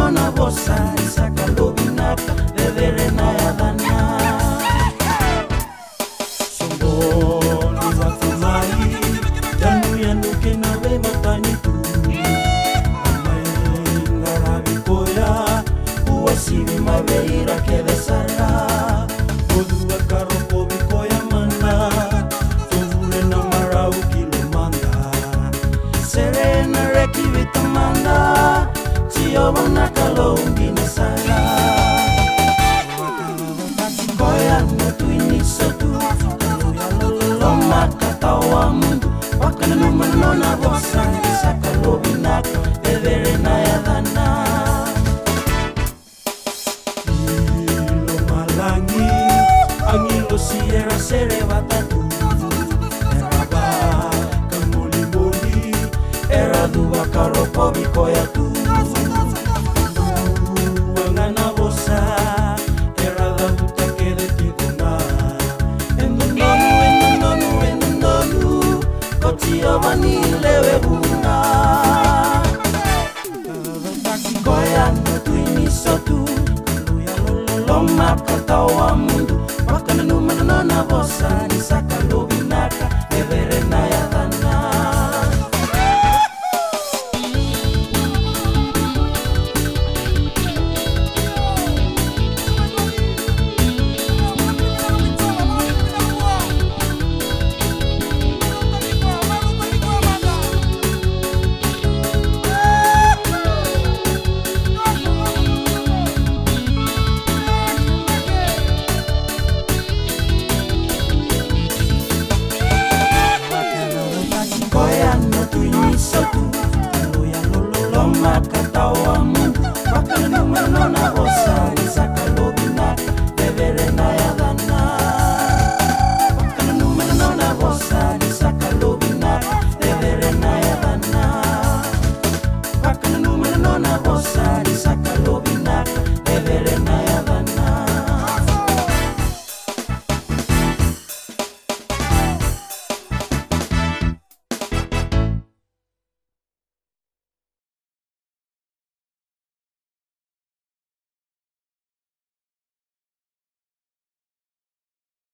nona bosa saka lobina bebere na yadana sombo ni watumai yanu yanu kena we matani tu amai ngarabi koya uwasimi mabeira ke besara odua karopo bikoya mana tovule na marau kilomanda serena reki vitamanda Wana kalongi na sala Koya na tuini sotu Ya lolo makatawa mundu Wakana numanona bosa Saka lobinak Bebere na yadana Ilo malangi Angilo sierra sere batatu Eraba kamuli muli Era dua karopo bikoya tu Lewe buna Koya na tuini sotu Kaluya lolo makatawa mundu Wakana numana na bosa Nisaka lobinaka Bebere na yadana Makatawa mundu Wakana numana na bosa Nisaka lobina Bebere na yadana Wakana numana na bosa Nisaka lobina Bebere na yadana Wakana numana na bosa Nisaka lobina Bebere na yadana